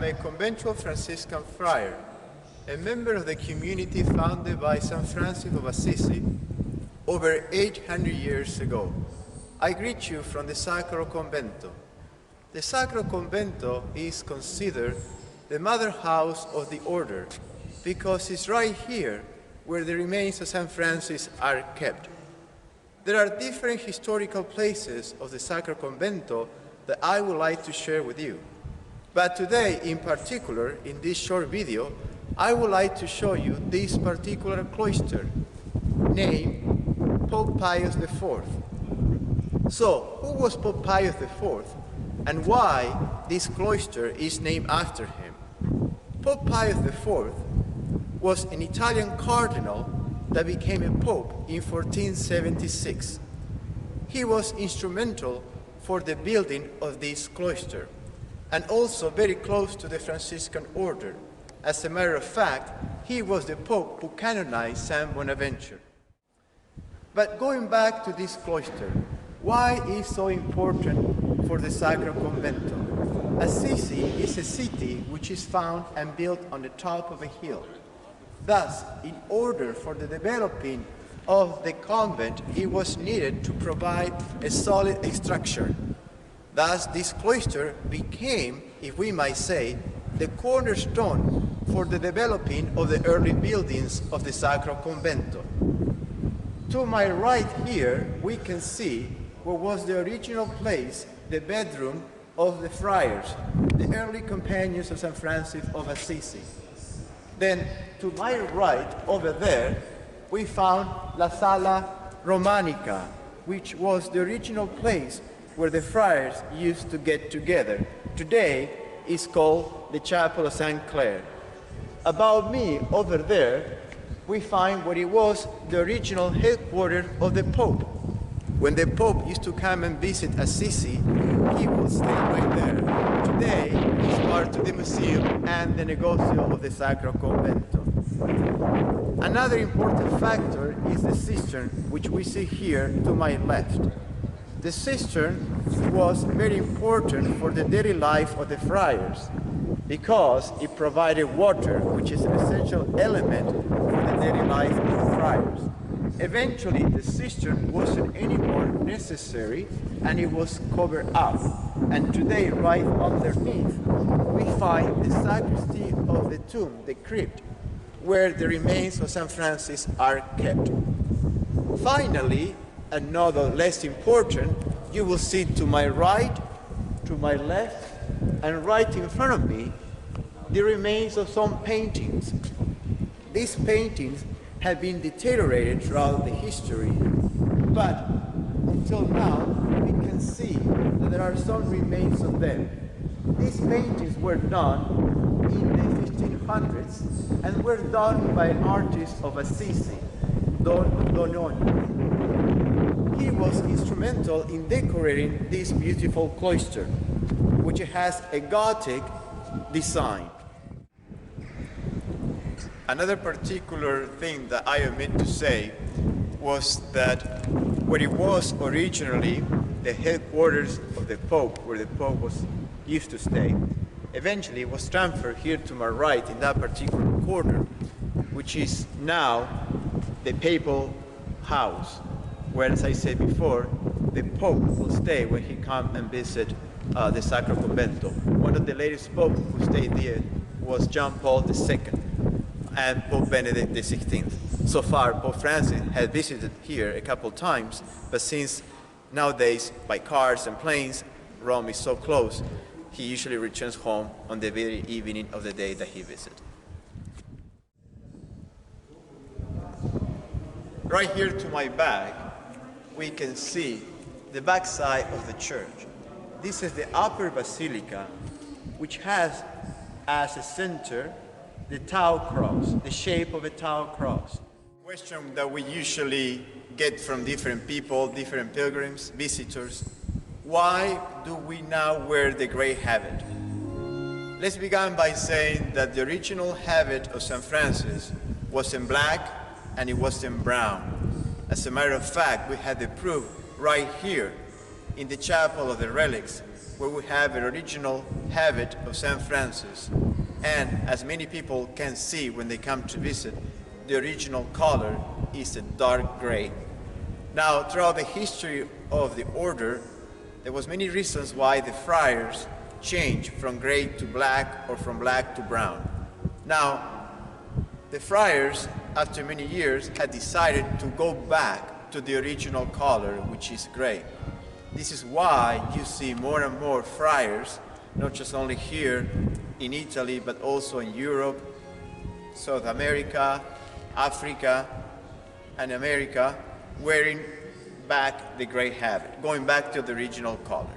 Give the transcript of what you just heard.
am a conventual Franciscan friar, a member of the community founded by St. Francis of Assisi over 800 years ago. I greet you from the Sacro Convento. The Sacro Convento is considered the mother house of the order because it's right here where the remains of St. Francis are kept. There are different historical places of the Sacro Convento that I would like to share with you. But today, in particular, in this short video, I would like to show you this particular cloister, named Pope Pius IV. So, who was Pope Pius IV, and why this cloister is named after him? Pope Pius IV was an Italian cardinal that became a pope in 1476. He was instrumental for the building of this cloister, and also very close to the Franciscan order. As a matter of fact, he was the pope who canonized Saint Bonaventure. But going back to this cloister, why is so important for the Sacro Convento? Assisi is a city which is found and built on the top of a hill. Thus, in order for the developing of the convent, it was needed to provide a solid structure. Thus, this cloister became, if we might say, the cornerstone for the developing of the early buildings of the Sacro Convento. To my right here, we can see what was the original place, the bedroom of the friars, the early companions of St. Francis of Assisi. Then, to my right, over there, we found La Sala Romanica, which was the original place where the friars used to get together. Today, it's called the Chapel of St. Clare. About me, over there, we find what it was the original headquarters of the Pope. When the Pope used to come and visit Assisi, he would stay right there. Today, it's part of the museum and the negozio of the Sacro Convento. Another important factor is the cistern, which we see here to my left. The cistern was very important for the daily life of the friars because it provided water, which is an essential element for the daily life of the friars. Eventually, the cistern wasn't anymore necessary and it was covered up. And today, right underneath, we find the sacristy of the tomb, the crypt, where the remains of St. Francis are kept. Finally, and not less important, you will see to my right, to my left, and right in front of me, the remains of some paintings. These paintings have been deteriorated throughout the history, but until now, we can see that there are some remains of them. These paintings were done in the 1500s and were done by an artist of Assisi, Don Dononi. He was instrumental in decorating this beautiful cloister, which has a Gothic design. Another particular thing that I omit to say was that where it was originally the headquarters of the Pope, where the Pope used to stay, eventually was transferred here to my right in that particular corner, which is now the papal house, where, as I said before, the Pope will stay when he comes and visit the Sacro Convento. One of the latest popes who stayed there was John Paul II and Pope Benedict XVI. So far, Pope Francis has visited here a couple times, but since nowadays, by cars and planes, Rome is so close, he usually returns home on the very evening of the day that he visits. Right here to my back, we can see the back side of the church. This is the upper basilica, which has as a center the Tau cross, the shape of a Tau cross. Question that we usually get from different people, different pilgrims, visitors: why do we now wear the gray habit? Let's begin by saying that the original habit of St. Francis was in black and it was in brown. As a matter of fact, we have the proof right here in the Chapel of the Relics, where we have an original habit of St. Francis. And as many people can see when they come to visit, the original color is a dark gray. Now, throughout the history of the order, there was many reasons why the friars changed from gray to black or from black to brown. Now, the friars, after many years, had decided to go back to the original color, which is gray. This is why you see more and more friars, not just only here in Italy, but also in Europe, South America, Africa, and America, wearing back the gray habit, going back to the original color.